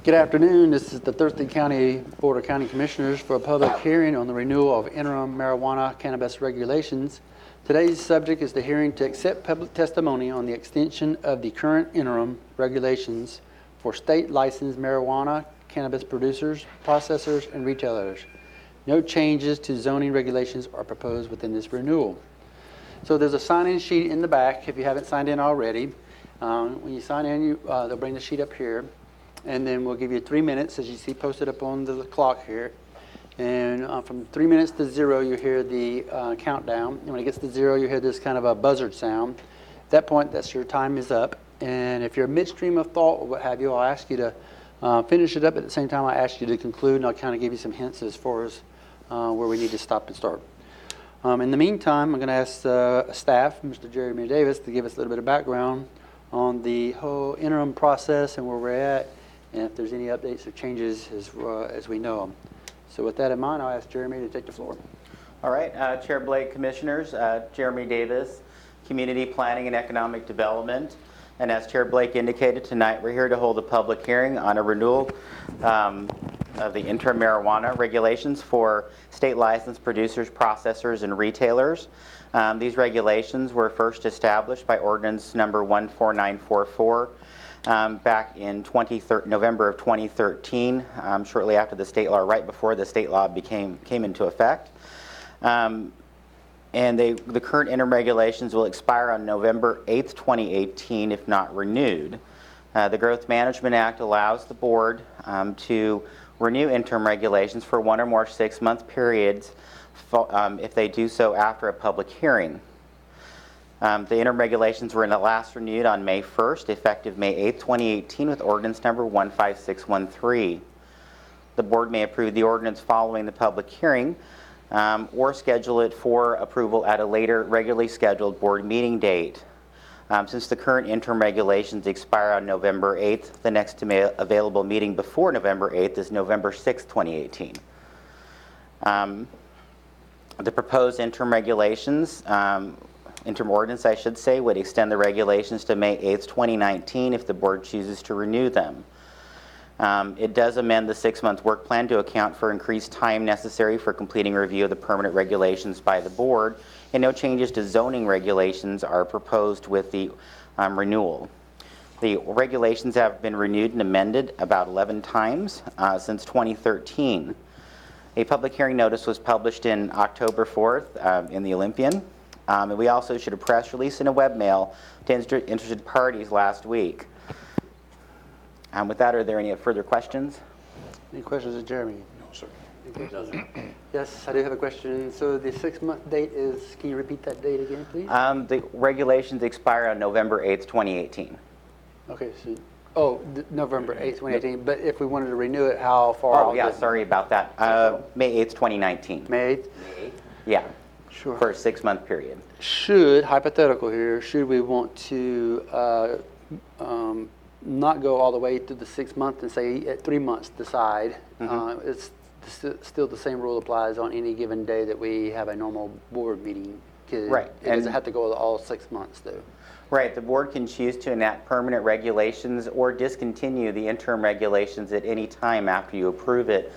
Good afternoon. This is the Thurston County Board of County Commissioners for a public hearing on the renewal of interim marijuana cannabis regulations. Today's subject is the hearing to accept public testimony on the extension of the current interim regulations for state licensed marijuana cannabis producers, processors, and retailers. No changes to zoning regulations are proposed within this renewal. So there's a sign-in sheet in the back if you haven't signed in already. When you sign in, they'll bring the sheet up here, and then we'll give you 3 minutes, as you see posted up on the clock here. And from 3 minutes to 0, you hear the countdown. And when it gets to 0, you hear this kind of a buzzard sound. At that point, that's your time is up. And if you're midstream of thought or what have you, I'll ask you to finish it up. At the same time, I ask you to conclude, and I'll kind of give you some hints as far as where we need to stop and start. In the meantime, I'm going to ask staff, Mr. Jeremy Davis, to give us a little bit of background on the whole interim process and where we're at, and if there's any updates or changes as we know them. So with that in mind, I'll ask Jeremy to take the floor. All right, Chair Blake, Commissioners, Jeremy Davis, Community Planning and Economic Development. And as Chair Blake indicated, tonight we're here to hold a public hearing on a renewal of the interim marijuana regulations for state licensed producers, processors, and retailers. These regulations were first established by ordinance number 14944 back in November of 2013, shortly after the state law, right before the state law came into effect. And the current interim regulations will expire on November 8th, 2018, if not renewed. The Growth Management Act allows the board to renew interim regulations for 1 or more 6-month periods if they do so after a public hearing. The interim regulations were last renewed on May 1st, effective May 8th, 2018, with ordinance number 15613. The board may approve the ordinance following the public hearing or schedule it for approval at a later regularly scheduled board meeting date. Since the current interim regulations expire on November 8th, the next available meeting before November 8th is November 6th, 2018. The proposed interim regulations, interim ordinance I should say, would extend the regulations to May 8th, 2019 if the board chooses to renew them. It does amend the 6-month work plan to account for increased time necessary for completing review of the permanent regulations by the board, and no changes to zoning regulations are proposed with the renewal. The regulations have been renewed and amended about 11 times since 2013. A public hearing notice was published in October 4th in the Olympian, and we also issued a press release and a web mail to interested parties last week. With that, are there any further questions? Any questions of Jeremy? No, sir. No, sir. Yes, I do have a question. So the 6-month date is, can you repeat that date again, please? The regulations expire on November 8th, 2018. Okay, so, November 8th, 2018. But if we wanted to renew it, how far? Oh, yeah, sorry about that. May 8th, 2019. May 8th? Yeah. Sure. For a 6-month period. Hypothetical here, should we want to not go all the way to the 6 months and say at 3 months decide, it's still the same rule applies on any given day that we have a normal board meeting. Right. It doesn't have to go all 6 months though. Right. The board can choose to enact permanent regulations or discontinue the interim regulations at any time after you approve it,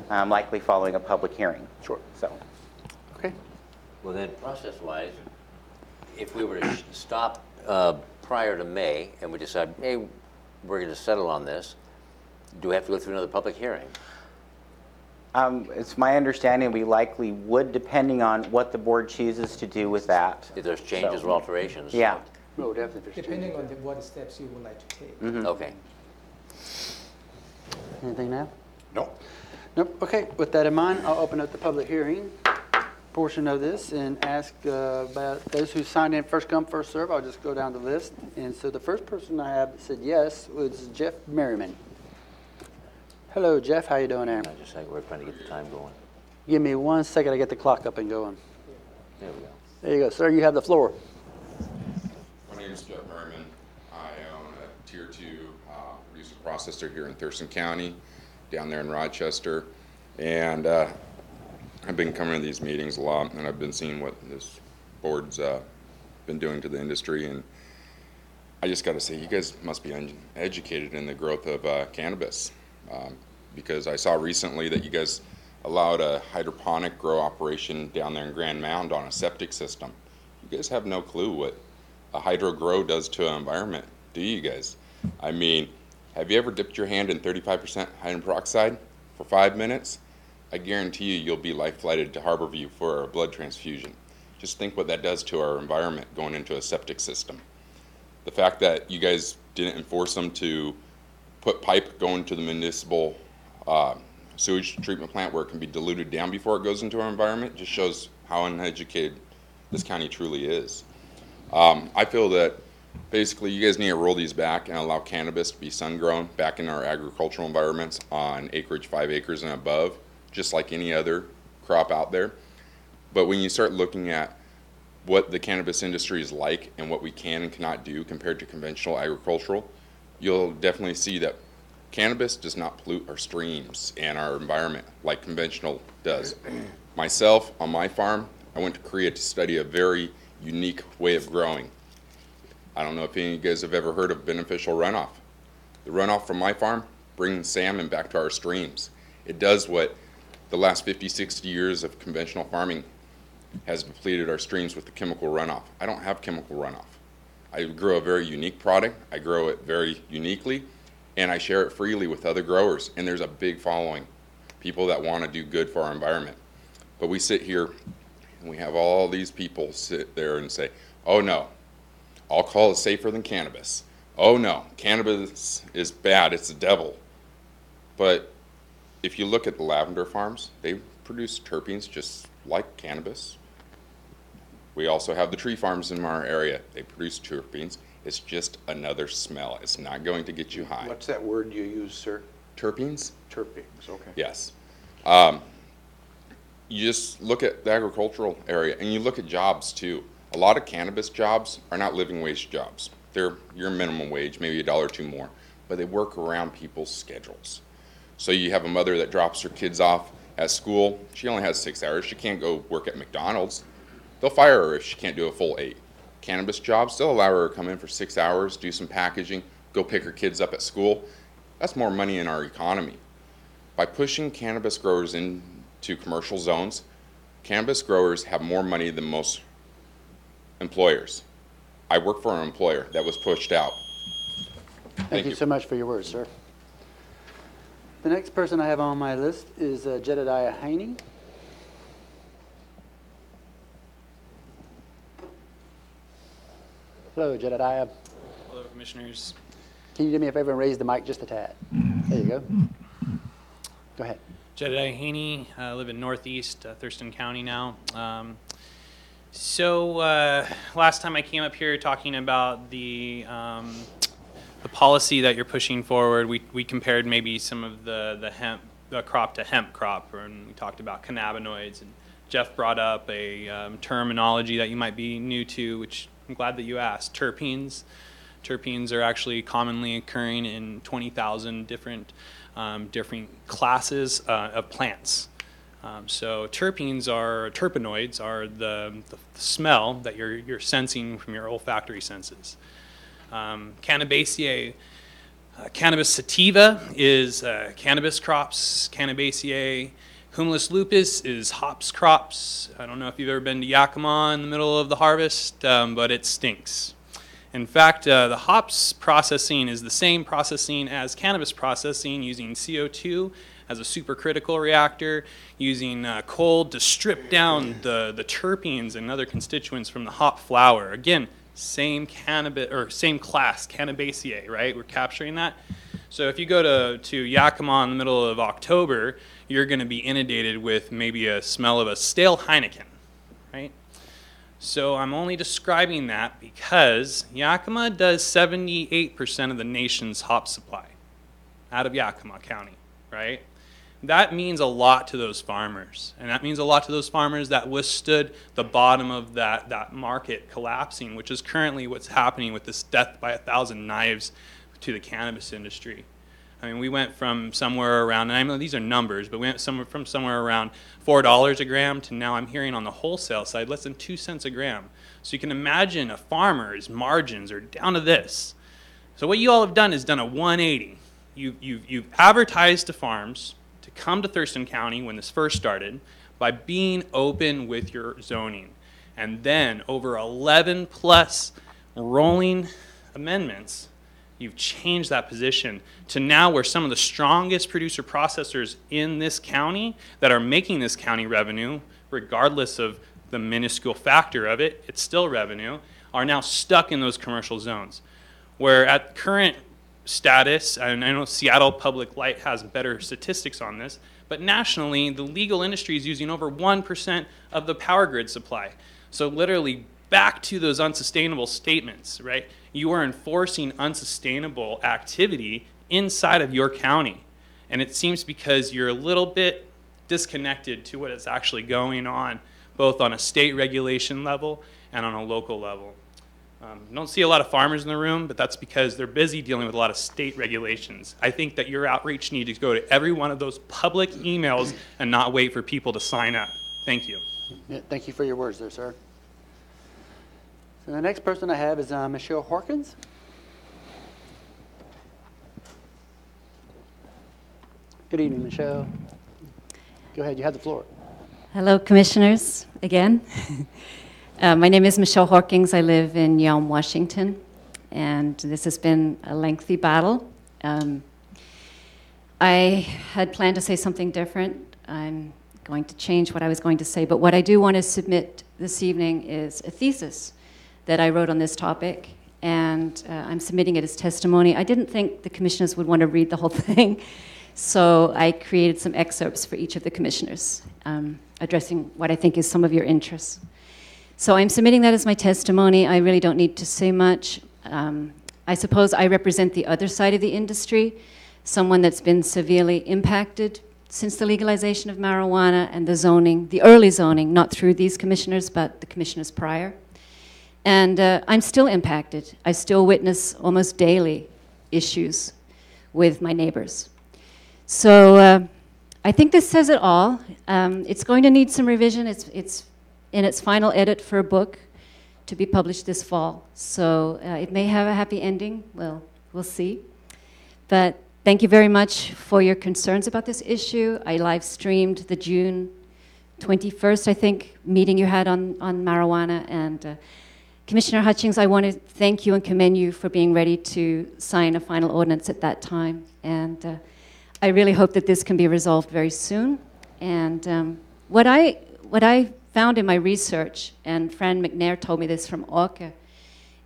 likely following a public hearing. Sure. So. Okay. Well then, process-wise, if we were to stop prior to May and we decide, hey, we're going to settle on this, do we have to go through another public hearing? It's my understanding we likely would, depending on what the board chooses to do with that. If there's changes or alterations? Yeah. No, definitely. Depending on what steps you would like to take. Okay. Anything now? No. Nope. Okay. With that in mind, I'll open up the public hearing portion of this and ask about those who signed in first come, first serve. I'll just go down the list. And so the first person I have that said yes was Jeff Merriman. Hello, Jeff. How you doing there? I just think we're trying to get the time going. Give me 1 second to get the clock up and going. There we go. There you go, sir. You have the floor. My name is Jeff Merriman. I own a Tier 2 producer processor here in Thurston County, down there in Rochester. And I've been coming to these meetings a lot, and I've been seeing what this board's been doing to the industry. And I just got to say, you guys must be educated in the growth of cannabis. because I saw recently that you guys allowed a hydroponic grow operation down there in Grand Mound on a septic system. You guys have no clue what a hydro grow does to an environment, do you guys? I mean, have you ever dipped your hand in 35% hydrogen peroxide for 5 minutes? I guarantee you, you'll be life flighted to Harborview for a blood transfusion. Just think what that does to our environment going into a septic system. The fact that you guys didn't enforce them to put pipe going to the municipal sewage treatment plant where it can be diluted down before it goes into our environment just shows how uneducated this county truly is. I feel that basically you guys need to roll these back and allow cannabis to be sun-grown back in our agricultural environments on acreage 5 acres and above, just like any other crop out there. But when you start looking at what the cannabis industry is like and what we can and cannot do compared to conventional agricultural, you'll definitely see that cannabis does not pollute our streams and our environment like conventional does. Myself, on my farm, I went to Korea to study a very unique way of growing. I don't know if any of you guys have ever heard of beneficial runoff. The runoff from my farm brings salmon back to our streams. It does what the last 50, 60 years of conventional farming has depleted our streams with the chemical runoff. I don't have chemical runoff. I grow a very unique product. I grow it very uniquely, and I share it freely with other growers, and there's a big following, people that want to do good for our environment. But we sit here and we have all these people sit there and say, oh no, alcohol is safer than cannabis. Oh no, cannabis is bad, it's the devil. But if you look at the lavender farms, they produce terpenes just like cannabis. We also have the tree farms in our area. They produce terpenes. It's just another smell. It's not going to get you high. What's that word you use, sir? Terpenes? Terpenes, okay. Yes. You just look at the agricultural area and you look at jobs too. A lot of cannabis jobs are not living wage jobs. They're your minimum wage, maybe $1 or $2 more, but they work around people's schedules. So you have a mother that drops her kids off at school. She only has 6 hours. She can't go work at McDonald's. They'll fire her if she can't do a full 8. Cannabis jobs, they'll allow her to come in for 6 hours, do some packaging, go pick her kids up at school. That's more money in our economy. By pushing cannabis growers into commercial zones, cannabis growers have more money than most employers. I work for an employer that was pushed out. Thank you so much for your words, sir. The next person I have on my list is Jedediah Haney. Hello, Jedediah. Hello, Commissioners. Can you do me a favor and raise the mic just a tad? There you go. Go ahead. Jedediah Haney, I live in Northeast Thurston County now. Last time I came up here talking about the policy that you're pushing forward, we compared maybe some of the crop to hemp crop, and we talked about cannabinoids. And Jeff brought up a terminology that you might be new to, which I'm glad that you asked. Terpenes. Terpenes are actually commonly occurring in 20,000 different classes of plants. So terpenoids are the smell that you're sensing from your olfactory senses. Cannabaceae, cannabis sativa is cannabis crops. Cannabaceae humulus lupus is hops crops. I don't know if you've ever been to Yakima in the middle of the harvest, but it stinks. In fact, the hops processing is the same processing as cannabis processing, using CO2 as a supercritical reactor, using cold to strip down the terpenes and other constituents from the hop flower. Again, same cannabis or same class, Cannabaceae, right? We're capturing that. So if you go to Yakima in the middle of October, you're going to be inundated with maybe a smell of a stale Heineken, right? So I'm only describing that because Yakima does 78% of the nation's hop supply out of Yakima County, right? That means a lot to those farmers, and that means a lot to those farmers that withstood the bottom of that market collapsing, which is currently what's happening with this death by 1,000 knives to the cannabis industry. I mean, we went from somewhere around, and I know these are numbers, but we went from somewhere around $4 a gram to now I'm hearing on the wholesale side less than 2 cents a gram. So you can imagine a farmer's margins are down to this. So what you all have done is done a 180. You've advertised to farms to come to Thurston County when this first started by being open with your zoning. And then over 11 plus rolling amendments, you've changed that position to now where some of the strongest producer processors in this county that are making this county revenue, regardless of the minuscule factor of it, it's still revenue, are now stuck in those commercial zones. Where at current status, and I know Seattle Public Light has better statistics on this, but nationally, the legal industry is using over 1% of the power grid supply. So literally back to those unsustainable statements, right? You are enforcing unsustainable activity inside of your county. And it seems because you're a little bit disconnected to what is actually going on, both on a state regulation level and on a local level. Don't see a lot of farmers in the room, but that's because they're busy dealing with a lot of state regulations. I think that your outreach needs to go to every one of those public emails and not wait for people to sign up. Thank you. Yeah, thank you for your words there, sir. So the next person I have is Michelle Hawkins. Good evening, Michelle. Go ahead, you have the floor. Hello, commissioners, again. My name is Michelle Hawkins. I live in Yelm, Washington, and this has been a lengthy battle. I had planned to say something different. I'm going to change what I was going to say, but what I do want to submit this evening is a thesis that I wrote on this topic, and I'm submitting it as testimony. I didn't think the commissioners would want to read the whole thing, so I created some excerpts for each of the commissioners, addressing what I think is some of your interests. So I'm submitting that as my testimony. I really don't need to say much. I suppose I represent the other side of the industry, someone that's been severely impacted since the legalization of marijuana and the zoning, the early zoning, not through these commissioners, but the commissioners prior. And I'm still impacted. I still witness almost daily issues with my neighbors. So I think this says it all. It's going to need some revision. It's in its final edit for a book to be published this fall. So it may have a happy ending. Well, we'll see. But thank you very much for your concerns about this issue. I live streamed the June 21st, I think, meeting you had on marijuana. And Commissioner Hutchings, I want to thank you and commend you for being ready to sign a final ordinance at that time. And I really hope that this can be resolved very soon. And what I found in my research, and Fran McNair told me this from Orca,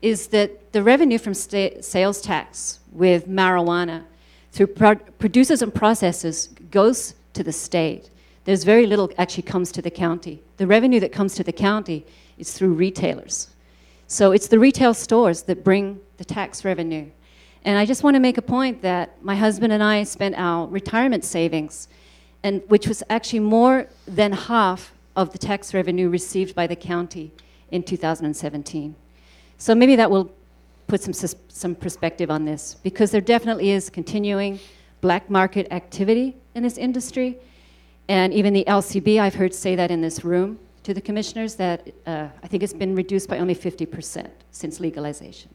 is that the revenue from sales tax with marijuana through producers and processors goes to the state. There's very little actually comes to the county. The revenue that comes to the county is through retailers. So it's the retail stores that bring the tax revenue. And I just want to make a point that my husband and I spent our retirement savings, and which was actually more than half of the tax revenue received by the county in 2017. So maybe that will put some perspective on this, because there definitely is continuing black market activity in this industry. And even the LCB, I've heard say that in this room to the commissioners, that I think it's been reduced by only 50% since legalization.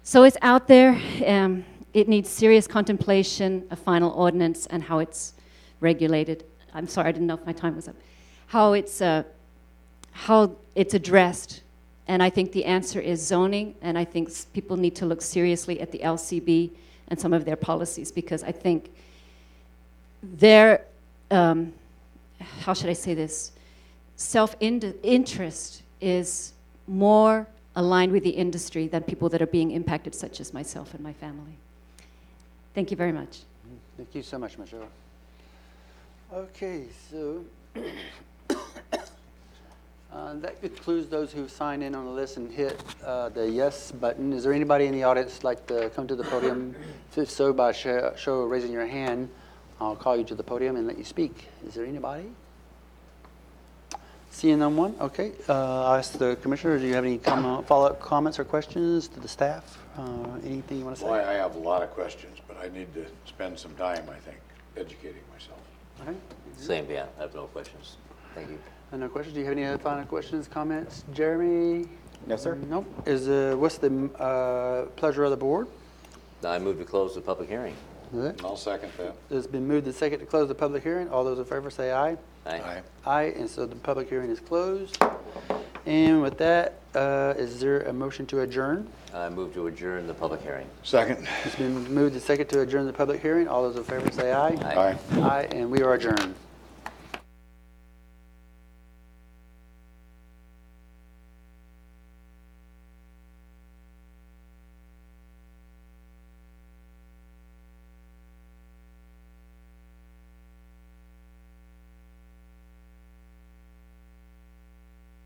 So it's out there. It needs serious contemplation, a final ordinance, and how it's regulated. I'm sorry, I didn't know if my time was up. How it's addressed. And I think the answer is zoning, and I think people need to look seriously at the LCB and some of their policies, because I think their, how should I say this, self-interest is more aligned with the industry than people that are being impacted, such as myself and my family. Thank you very much. Thank you so much, Michelle. Okay, so that concludes those who signed in on the list and hit the yes button. Is there anybody in the audience like to come to the podium? If so, by show of raising your hand, I'll call you to the podium and let you speak. Is there anybody? Seeing no one? Okay. I'll ask the commissioner, do you have any follow-up comments or questions to the staff? Anything you want to say? Boy, I have a lot of questions, but I need to spend some time, I think, educating myself. All right. Same, yeah, I have no questions. Thank you. No questions? Do you have any other final questions, comments? Jeremy? No, sir. Nope. What's the pleasure of the board? Now I move to close the public hearing. Good. I'll second that. It's been moved and second to close the public hearing. All those in favor say aye. Aye. Aye, and so the public hearing is closed. And with that, is there a motion to adjourn? I move to adjourn the public hearing. Second. It's been moved and second to adjourn the public hearing. All those in favor say aye. Aye. Aye. Aye, and we are adjourned.